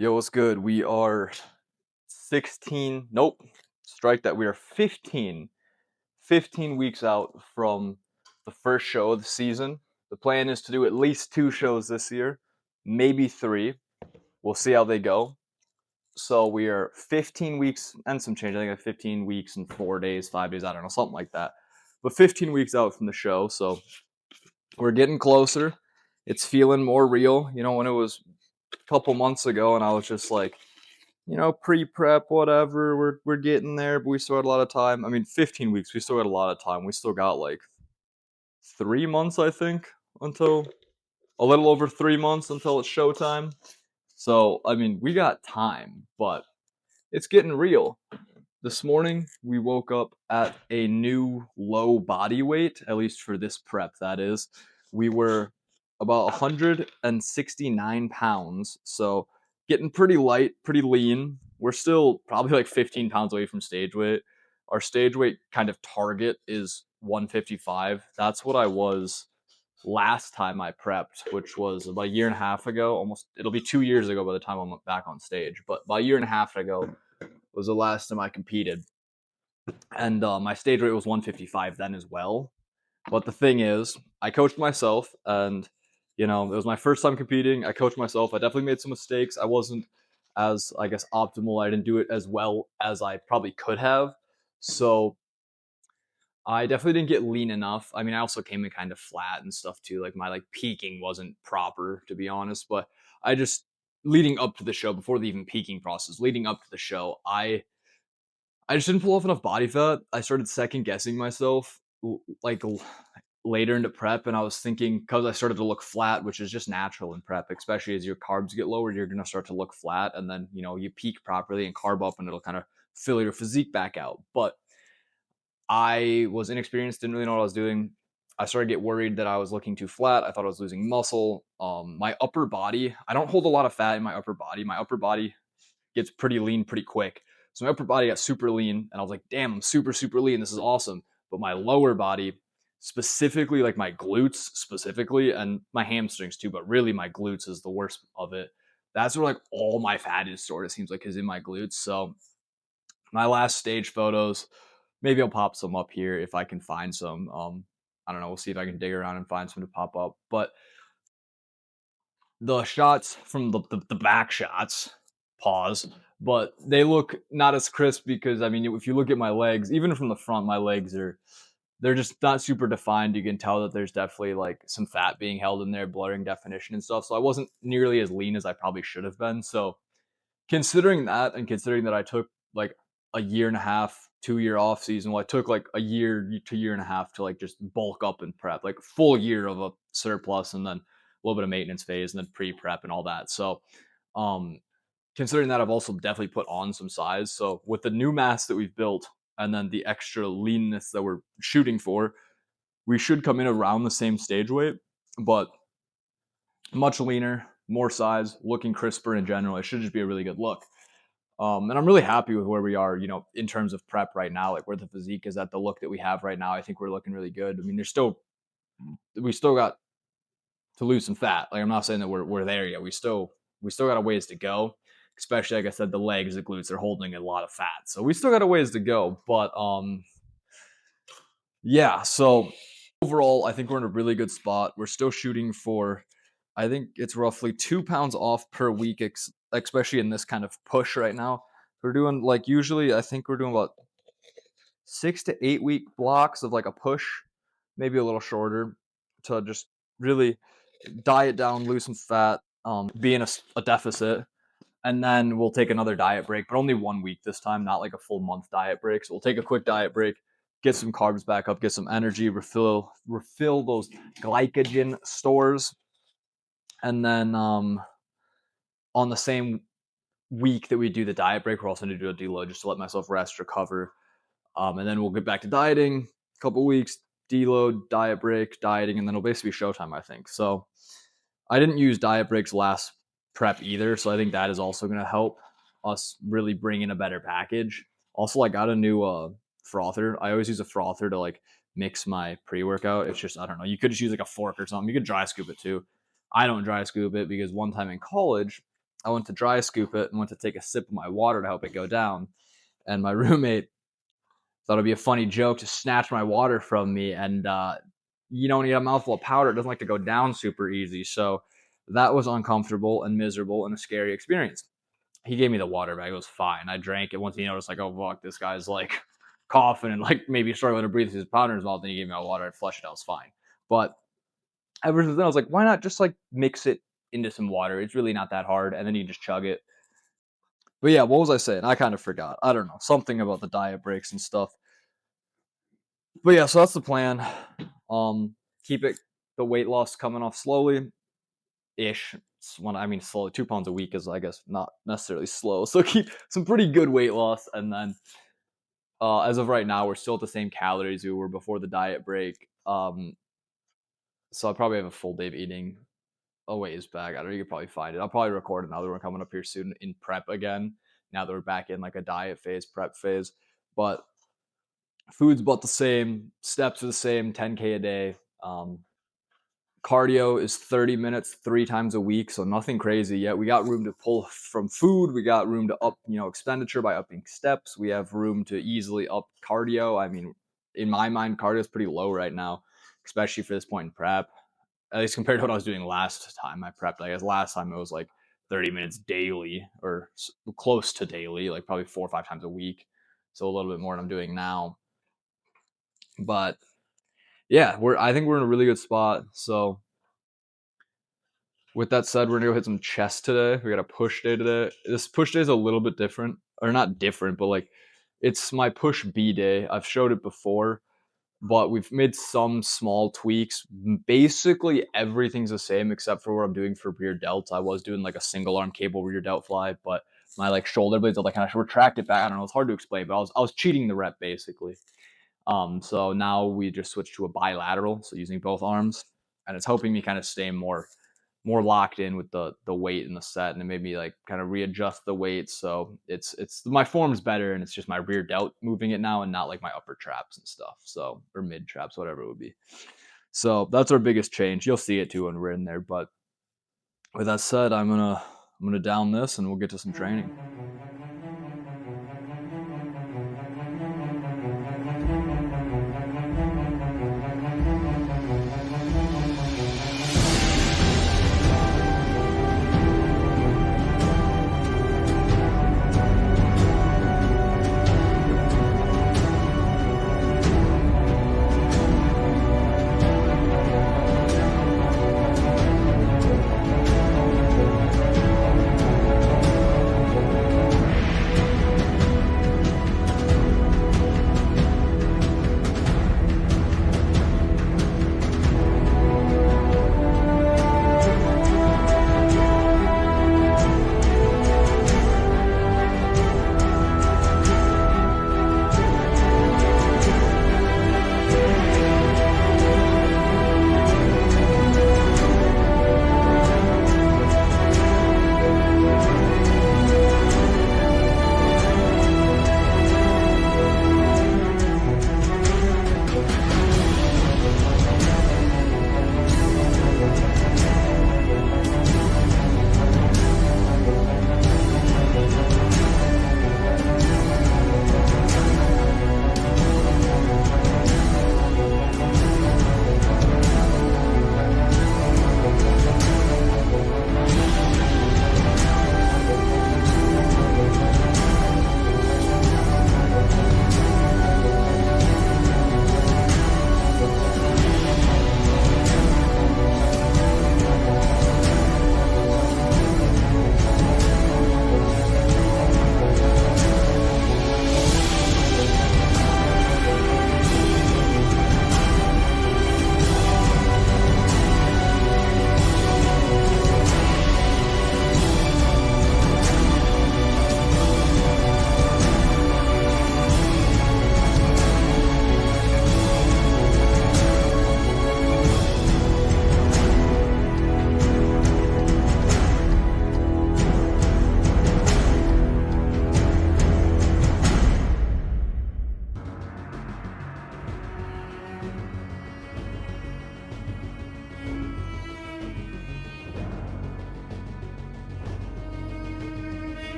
Yo, what's good? We are 16, nope, strike that. We are 15 weeks out from the first show of the season. The plan is to do at least two shows this year, maybe three. We'll see how they go. So we are 15 weeks and some change. I think like 15 weeks and 4 days, 5 days, I don't know, something like that. But 15 weeks out from the show. So we're getting closer. It's feeling more real. When it was a couple months ago and I was just like, pre-prep, whatever. We're getting there, but we still had a lot of time. I mean, 15 weeks. We still got a lot of time. We still got like 3 months, I think, until a little over 3 months until it's showtime. So, I mean, we got time, but it's getting real. This morning, we woke up at a new low body weight, at least for this prep, that is. We were about 169 pounds, so getting pretty light, pretty lean. We're still probably like 15 pounds away from stage weight. Our stage weight kind of target is 155. That's what I was last time I prepped, which was about a year and a half ago. Almost, it'll be 2 years ago by the time I'm back on stage, but about a year and a half ago was the last time I competed, and my stage weight was 155 then as well. But the thing is, I coached myself, and it was my first time competing. I coached myself. I definitely made some mistakes. I wasn't as, I guess, optimal. I didn't do it as well as I probably could have. So I definitely didn't get lean enough. I mean, I also came in kind of flat and stuff too. Like my peaking wasn't proper, to be honest. But I just, leading up to the show, before the even peaking process, leading up to the show, I just didn't pull off enough body fat. I started second guessing myself later into prep, and I was thinking, because I started to look flat, which is just natural in prep, especially as your carbs get lower, you're gonna start to look flat, and then you peak properly and carb up, and it'll kind of fill your physique back out. But I was inexperienced, didn't really know what I was doing. I started to get worried that I was looking too flat. I thought I was losing muscle. My upper body, I don't hold a lot of fat in my upper body. My upper body gets pretty lean pretty quick. So my upper body got super lean, and I was like, damn, I'm super, super lean. This is awesome. But my lower body, specifically like my glutes specifically, and my hamstrings too, but really my glutes is the worst of it. That's where like all my fat is sort of seems like is in my glutes. So my last stage photos, maybe I'll pop some up here if I can find some. I don't know. We'll see if I can dig around and find some to pop up. But the shots from the back shots, pause, but they look not as crisp because, I mean, if you look at my legs, even from the front, my legs they're just not super defined. You can tell that there's definitely like some fat being held in there, blurring definition and stuff. So I wasn't nearly as lean as I probably should have been. So considering that, and considering that I took like a year and a half, 2 year off season, well, I took like a year to year and a half to like just bulk up and prep, like full year of a surplus, and then a little bit of maintenance phase, and then pre-prep and all that. So, um, considering that, I've also definitely put on some size. So with the new mass that we've built, and then the extra leanness that we're shooting for, we should come in around the same stage weight, but much leaner, more size, looking crisper in general. It should just be a really good look. And I'm really happy with where we are, in terms of prep right now, like where the physique is at, the look that we have right now. I think we're looking really good. I mean, we still got to lose some fat. Like, I'm not saying that we're there yet. We still got a ways to go. Especially, like I said, the legs, the glutes, they're holding a lot of fat. So we still got a ways to go. But yeah. So overall, I think we're in a really good spot. We're still shooting for, I think it's roughly 2 pounds off per week, especially in this kind of push right now. We're doing, like, usually I think we're doing about 6 to 8 week blocks of like a push, maybe a little shorter, to just really diet down, lose some fat, be in a deficit, and then we'll take another diet break, but only 1 week this time, not like a full month diet break. So we'll take a quick diet break, get some carbs back up, get some energy, refill those glycogen stores, and then on the same week that we do the diet break, we're also going to do a deload just to let myself rest, recover, and then we'll get back to dieting. A couple weeks, deload, diet break, dieting, and then it'll basically be showtime, I think. So I didn't use diet breaks last prep either, so I think that is also going to help us really bring in a better package. Also, I got a new frother. I always use a frother to like mix my pre-workout. It's just, I don't know. You could just use like a fork or something. You could dry scoop it too. I don't dry scoop it because one time in college, I went to dry scoop it and went to take a sip of my water to help it go down. And my roommate thought it'd be a funny joke to snatch my water from me. And when you get a mouthful of powder, it doesn't like to go down super easy. So that was uncomfortable and miserable and a scary experience. He gave me the water bag. It was fine. I drank it. Once he noticed, like, oh, fuck, this guy's like coughing and like maybe struggling to breathe with his powder in his mouth, then he gave me my water. I flushed it. I was fine. But ever since then, I was like, why not just like mix it into some water? It's really not that hard. And then you just chug it. But yeah, what was I saying? I kind of forgot. I don't know. Something about the diet breaks and stuff. But yeah, so that's the plan. Keep the weight loss coming off slowly ish. Slowly, 2 pounds a week is, I guess, not necessarily slow. So keep some pretty good weight loss. And then as of right now, we're still at the same calories we were before the diet break. So I'll probably have a full day of eating a ways back. I don't know, you could probably find it. I'll probably record another one coming up here soon in prep again. Now that we're back in like a diet phase, prep phase. But food's about the same, steps are the same, 10K a day. Cardio is 30 minutes 3 times a week, so nothing crazy yet. We got room to pull from food. We got room to up, expenditure by upping steps. We have room to easily up cardio. I mean, in my mind, cardio is pretty low right now, especially for this point in prep. At least compared to what I was doing last time I prepped. I guess last time it was like 30 minutes daily or close to daily, like probably 4 or 5 times a week. So a little bit more than I'm doing now. But yeah, I think we're in a really good spot. So with that said, we're gonna go hit some chest today. We got a push day today. This push day is a little bit different, or not different, but like it's my push B day. I've showed it before, but we've made some small tweaks. Basically everything's the same except for what I'm doing for rear delts. I was doing like a single arm cable rear delt fly, but my like shoulder blades, I'll like kind of retract it back. I don't know, it's hard to explain, but I was cheating the rep basically. So now we just switched to a bilateral, so using both arms, and it's helping me kind of stay more locked in with the weight and the set, and it made me like kind of readjust the weight. So it's my form's better, and it's just my rear delt moving it now and not like my upper traps and stuff. So, or mid traps, whatever it would be. So that's our biggest change. You'll see it too when we're in there. But with that said, I'm gonna down this and we'll get to some training.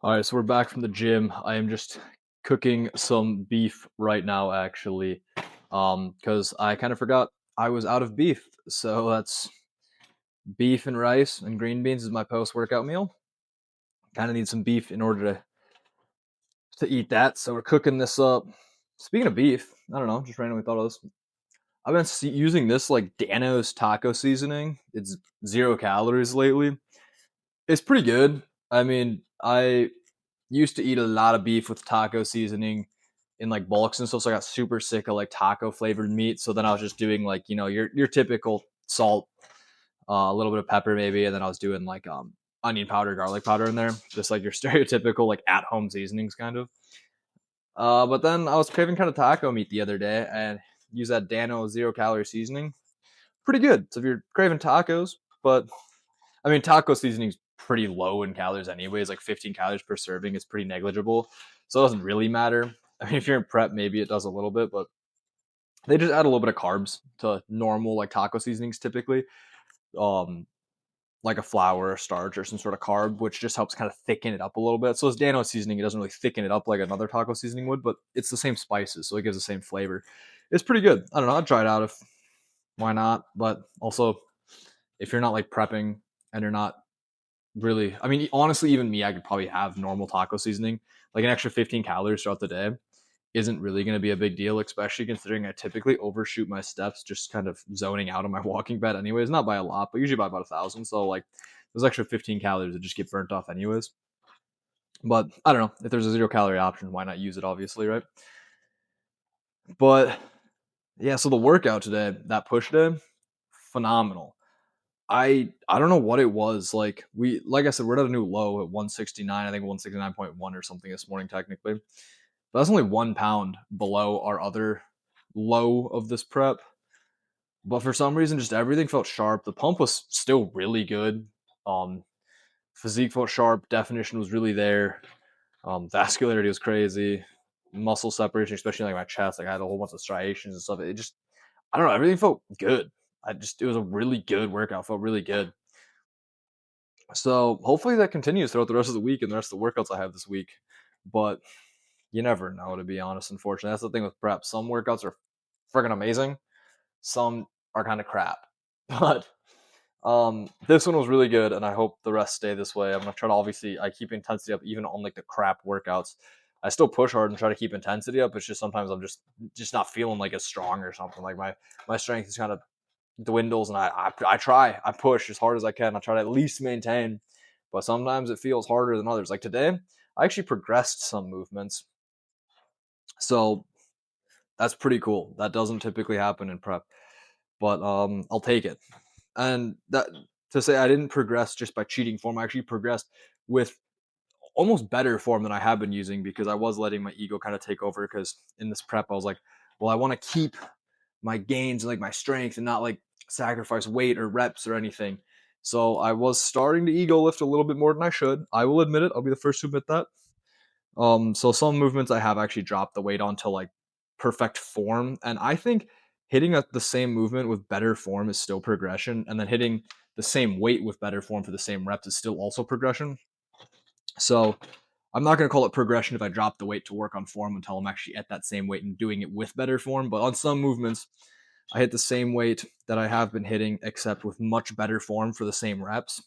All right, so we're back from the gym. I am just cooking some beef right now, actually, because I kind of forgot I was out of beef. So that's beef and rice and green beans is my post-workout meal. Kind of need some beef in order to eat that. So we're cooking this up. Speaking of beef, I don't know, just randomly thought of this. I've been using this like Dano's taco seasoning. It's 0 calories lately. It's pretty good. I mean, I used to eat a lot of beef with taco seasoning in like bulks and stuff. So I got super sick of like taco flavored meat. So then I was just doing like, your typical salt, a little bit of pepper maybe, and then I was doing like onion powder, garlic powder in there. Just like your stereotypical like at home seasonings kind of. But then I was craving kind of taco meat the other day and use that Dano 0 calorie seasoning. Pretty good. So if you're craving tacos, but I mean, taco seasoning's pretty low in calories anyways, like 15 calories per serving is pretty negligible. So it doesn't really matter. I mean, if you're in prep, maybe it does a little bit, but they just add a little bit of carbs to normal like taco seasonings typically. Um, like a flour or starch or some sort of carb, which just helps kind of thicken it up a little bit. So this Dano seasoning, it doesn't really thicken it up like another taco seasoning would, but it's the same spices, so it gives the same flavor. It's pretty good. I don't know. I'd try it out if why not. But also, if you're not like prepping and you're not really, I mean, honestly, even me, I could probably have normal taco seasoning, like an extra 15 calories throughout the day isn't really going to be a big deal, especially considering I typically overshoot my steps, just kind of zoning out on my walking bed, anyways. Not by a lot, but usually by about 1,000. So, like, those extra 15 calories that just get burnt off, anyways. But I don't know. If there's a 0 calorie option, why not use it, obviously, right? But yeah, so the workout today, that push day, phenomenal. I don't know what it was. Like I said, we're at a new low at 169, I think 169.1 or something this morning, technically. But that's only 1 pound below our other low of this prep. But for some reason, just everything felt sharp. The pump was still really good. Um, Physique felt sharp. Definition was really there. Vascularity was crazy. Muscle separation, especially like my chest, like I had a whole bunch of striations and stuff. It just, I don't know, everything felt good. It was a really good workout. Felt really good. So hopefully that continues throughout the rest of the week and the rest of the workouts I have this week. But you never know, to be honest. Unfortunately, that's the thing with prep. Some workouts are friggin' amazing. Some are kind of crap. But this one was really good, and I hope the rest stay this way. I'm gonna try to obviously I keep intensity up even on like the crap workouts. I still push hard and try to keep intensity up. It's just sometimes I'm just not feeling like as strong or something. Like my strength is kind of dwindles, and I try I push as hard as I can. I try to at least maintain, but sometimes it feels harder than others. Like today, I actually progressed some movements, so that's pretty cool. That doesn't typically happen in prep, but I'll take it. And that to say I didn't progress just by cheating form, I actually progressed with almost better form than I have been using because I was letting my ego kind of take over. Because in this prep, I was like, well, I want to keep my gains and like my strength and not like sacrifice weight or reps or anything. So I was starting to ego lift a little bit more than I should. I will admit it. I'll be the first to admit that. So some movements I have actually dropped the weight on to like perfect form, and I think hitting the same movement with better form is still progression, and then hitting the same weight with better form for the same reps is still also progression. So I'm not going to call it progression if I drop the weight to work on form until I'm actually at that same weight and doing it with better form. But on some movements, I hit the same weight that I have been hitting, except with much better form for the same reps.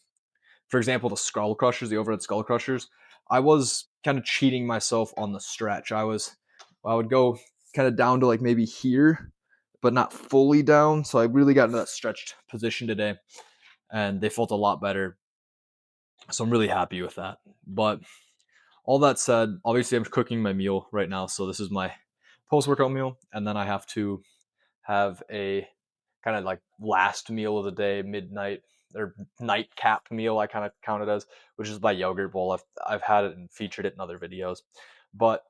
For example, the skull crushers, the overhead skull crushers, I was kind of cheating myself on the stretch. I would go kind of down to like maybe here, but not fully down. So I really got into that stretched position today, and they felt a lot better. So I'm really happy with that. But all that said, obviously I'm cooking my meal right now. So this is my post workout meal, and then I have to have a kind of like last meal of the day, midnight or nightcap meal. I kind of count it as, which is my yogurt bowl. I've had it and featured it in other videos, but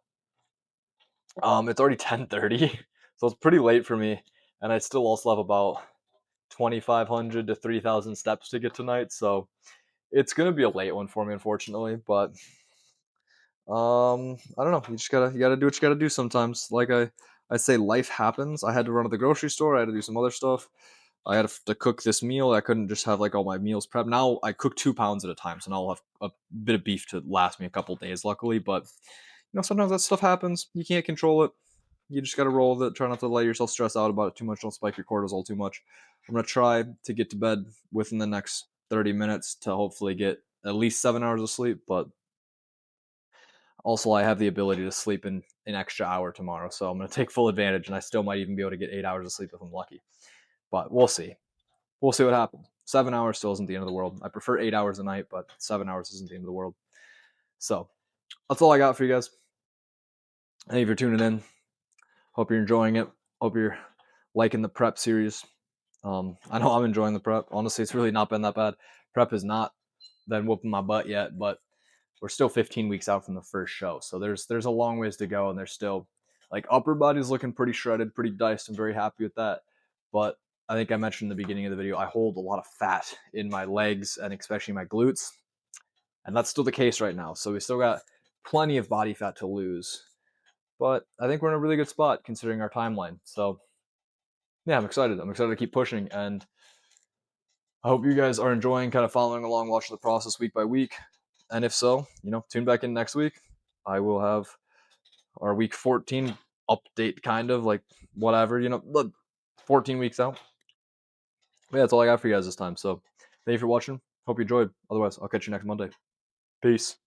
it's already 10:30, so it's pretty late for me, and I still also have about 2,500 to 3,000 steps to get tonight. So it's gonna be a late one for me, unfortunately. But I don't know. You gotta do what you gotta do sometimes. Like I say, life happens. I had to run to the grocery store. I had to do some other stuff. I had to cook this meal. I couldn't just have like all my meals prepped. Now I cook 2 pounds at a time, so now I'll have a bit of beef to last me a couple days, luckily. But sometimes that stuff happens. You can't control it. You just got to roll with it. Try not to let yourself stress out about it too much. Don't spike your cortisol too much. I'm gonna try to get to bed within the next 30 minutes to hopefully get at least 7 hours of sleep. But also, I have the ability to sleep in an extra hour tomorrow, so I'm gonna take full advantage, and I still might even be able to get 8 hours of sleep if I'm lucky. But we'll see. We'll see what happens. 7 hours still isn't the end of the world. I prefer 8 hours a night, but 7 hours isn't the end of the world. So that's all I got for you guys. Thank you for tuning in. Hope you're enjoying it. Hope you're liking the prep series. I know I'm enjoying the prep. Honestly, it's really not been that bad. Prep has not been whooping my butt yet, but we're still 15 weeks out from the first show. So there's a long ways to go, and there's still like upper body's looking pretty shredded, pretty diced. I'm very happy with that. But I think I mentioned in the beginning of the video, I hold a lot of fat in my legs and especially my glutes. And that's still the case right now. So we still got plenty of body fat to lose. But I think we're in a really good spot considering our timeline. So yeah, I'm excited. I'm excited to keep pushing. And I hope you guys are enjoying kind of following along, watching the process week by week. And if so, tune back in next week. I will have our week 14 update, kind of like whatever, 14 weeks out. But yeah, that's all I got for you guys this time. So thank you for watching. Hope you enjoyed. Otherwise, I'll catch you next Monday. Peace.